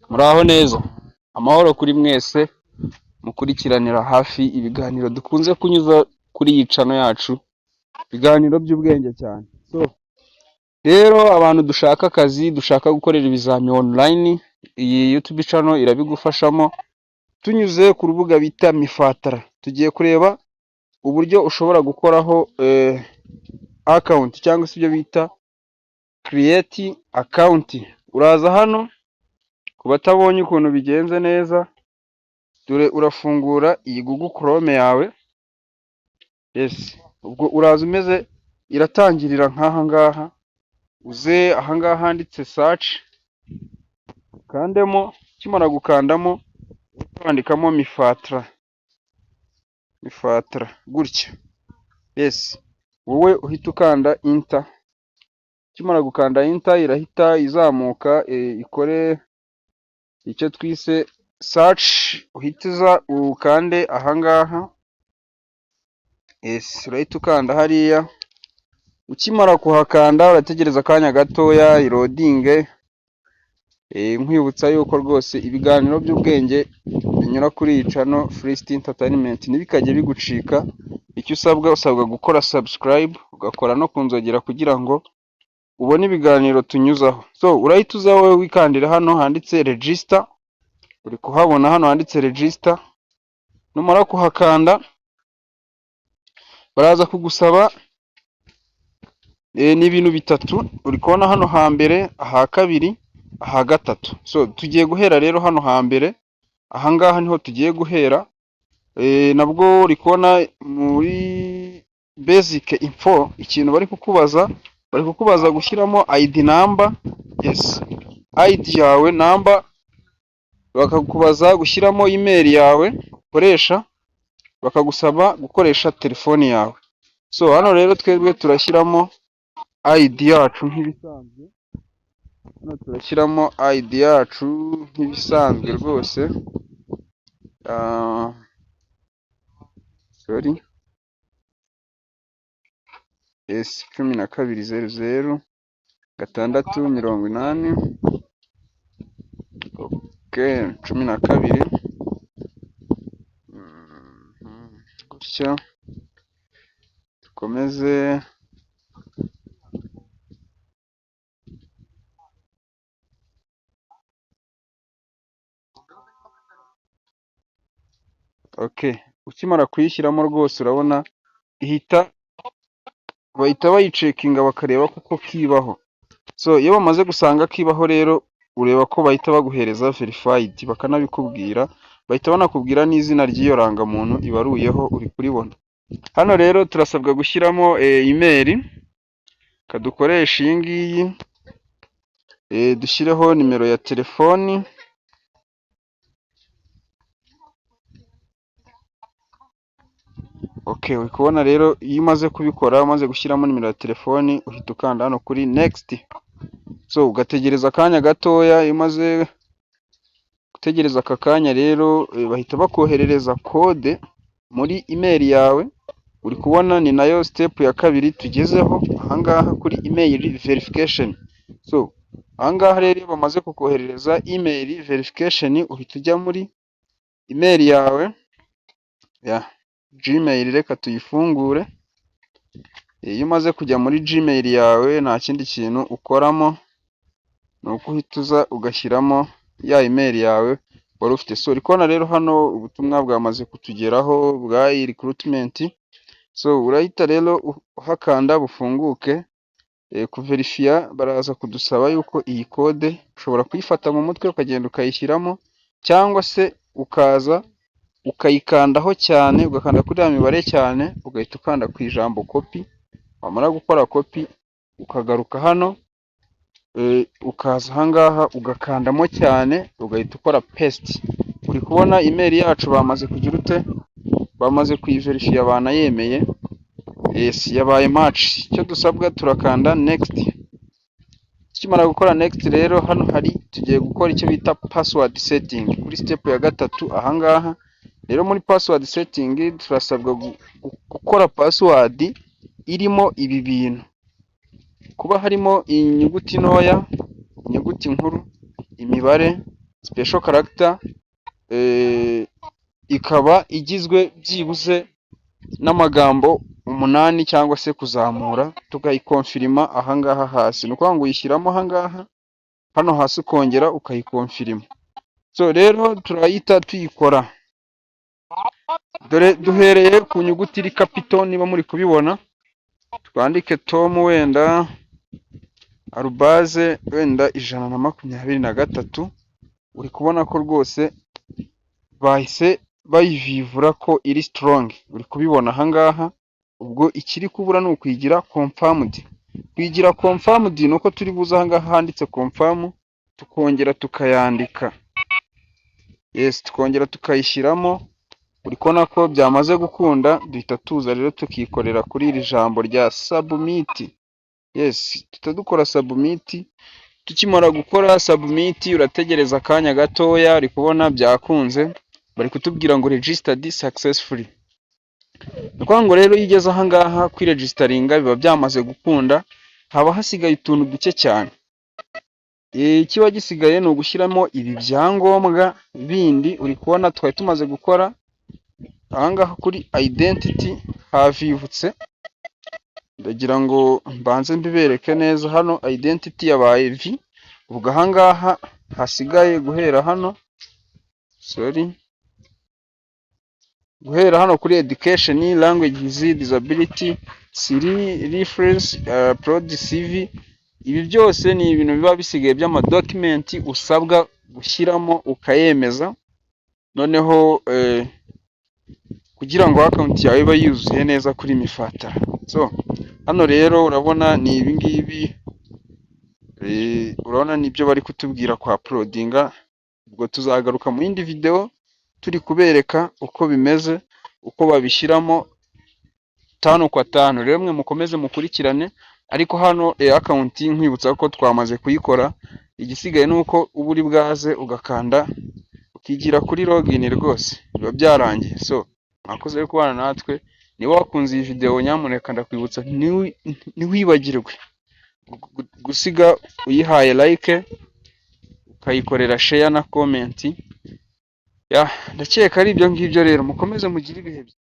Muraho neza, amahoro kuri mwese mukurikiranira hafi ibiganiro dukunze kunyuza kuri iyi channel yacu, ibiganiro by'ubwenge cyane. Rero abantu dushaka akazi, dushaka gukorera ibizami online, iyi YouTube channel irabigufashamo tunyuze ku rubuga bita mifotra. Tugiye kureba uburyo ushobora gukoraho account cyangwa se ibyo bita create account. Uraza hano ku batabonye ukuntu bigenze neza, dore urafungura iyi Google Chrome yawe. Ubwo uraza umeze, iratangirira nk'aha ngaha, uze aha ngaha handitse search, ukandemo, ukimara gukandamo wandikamo mifotra gutya. Wowe uhita ukanda enter. Ukimara gukanda enter irahita izamuka ikore icyo twise search, uhitiza ukande aha ngaha. Urahita ukanda hariya. Ukimara kuhakanda urategereza akanya gatoya irodinge. Nkwibutsa yuko rwose ibiganiro by'ubwenge binyura kuri iyi channel Free Entertainment ntibikajye bigucika. Icyo usabwa gukora subscribe, ugakora no kunzogera kugira ngo ubone ibiganiro tunyuzaho. Urahita uza wowe wikandira hano handitse register. Uri kuhabona hano handitse register. Numara kuhakanda baraza kugusaba ni ibintu bitatu. Uri kubona hano hambere, aha kabiri, aha gatatu. Tugiye guhera rero hano hambere. Aha ngaha niho tugiye guhera. Nabwo uri kubona muri basic info ikintu bari kukubaza gushyiramo ID number. ID yawe number. Bakakubaza gushyiramo email yawe ukoresha, bakagusaba gukoresha telefoni yawe. Hano rero twebwe turashyiramo ID yacu nk'ibisanzwe. Hano turashyiramo ID yacu nk'ibisanzwe rwose. 1200 680. Okay, 12 gutya. Dukomeze. Okay, ukimara kuyishyiramo rwose urabona bahita bayicekinga bakareba kuko kibaho. Iyo bamaze gusanga kibaho rero ureba ko bahita baguhereza verified, bakanabikubwira, bahita banakubwira n'izina ry'iyo rangamuntu ibaruyeho uri kuribona. Hano rero turasabwa gushyiramo email, kadukoresha iyi ngiyi. Dushyireho nimero ya telefoni. Okay, uri kubona rero iyo umaze kubikora, umaze gushyiramo nimero ya telefoni, uhita ukanda hano kuri next. Ugategereza akanya gatoya. Iyo umaze gutegereza aka kanya rero bahita bakoherereza code muri email yawe. Uri kubona ni nayo step ya kabiri tugezeho aha ngaha kuri email verification. Aha ngaha rero iyo bamaze kukoherereza email verification, uhita ujya muri email yawe ya Gmail. Reka tuyifungure. Iyo umaze kujya muri Gmail yawe nta kindi kintu ukoramo, ni uko uhita uza ugashyiramo ya email yawe wari ufite. Uri kubona rero hano ubutumwa bwamaze kutugeraho bwa recruitment. Urahita rero uhakanda bufunguke. Kuverifiya baraza kudusaba yuko iyi code ushobora kuyifata mu mutwe ukagenda ukayishyiramo, cyangwa se ukaza ukayikandaho cyane, ugakanda kuri ya mibare cyane, ugahita ukanda ku ijambo copy. Wamara gukora copy ukagaruka hano, ukaza aha ngaha ugakandamo cyane, ugahita ukora paste. Uri kubona email yacu bamaze kugira bamaze kuyiverifiya, banayemeye. Yabaye match. Icyo dusabwa turakanda next. Tukimara gukora next rero hano tugiye gukora icyo bita password setting kuri step ya gatatu. Aha ngaha rero muri password setting turasabwa gukora password irimo ibi bintu: kuba harimo inyuguti ntoya, inyuguti nkuru, imibare, special character, ikaba igizwe byibuze n'amagambo 8 cyangwa se kuzamura, tukayikonfirima ahangaha hasi. Ni ukuvuga ngo uyishyiramo ahangaha, hano hasi ukongera ukayikonfirima. So rero turayita tuyikora. Dore duhereye ku nyuguti iri capital, niba muri kubibona, twandike tom wenda arubaze wenda 123. Uri kubona ko rwose bahise bayivivura ko iri strong. Uri kubibona ahangaha, ubwo ikiri kubura ni ukwigira confirmed. Kwigira confirmed nuko turi buze ahangaha handitse confirm, tukongera tukayandika. Yes, tukongera tukayishyiramo. Uri kubona ko byamaze gukunda, duhita tuza rero tukikorera kuri iri jambo rya submit. Yes, tutadukora submit. Tukimara gukora submit, urategereza akanya gatoya. Uri kubona byakunze, bari kutubwira ngo registered successfully. Nuko ngo rero iyo ugeze ahangaha kwiregisteringa biba byamaze gukunda, haba hasigaye utuntu duke cyane. Kiba gisigaye ni ugushyiramo ibi byangombwa bindi. Uri kubona twari tumaze gukora ahangaha kuri identity havivutse. Ndagira ngo mbanze mbibereke neza. Hano identity yabaye V, ubwo ahangaha hasigaye guhera hano, guhera hano kuri education, languages, disability, reference, prod, CV. Ibi byose ni ibintu biba bisigaye by'amadocument usabwa gushyiramo ukayemeza, noneho kugira ngo account yawe ibe yuzuye neza kuri mifotra. So hano rero urabona ni ibi ngibi, urabona nibyo bari kutubwira kwa uploadinga. Ubwo tuzagaruka mu yindi video turi kubereka uko bimeze, uko babishyiramo 5 kwa 5. Rero mwe mukomeze mukurikirane, ariko hano account nkwibutsa ko twamaze kuyikora. Igisigaye nuko uba uri bwaze ugakanda ukigira kuri login, rwose biba byarangiye. So mwakoze kubana natwe. Niba wakunze iyi video, nyamuneka ndakwibutsa ntiwibagirwe gusiga uyihaye like, ukayikorera share na comment. Ndakeka ari ibyo ngibyo. Rero mukomeze mugire ibihe byiza.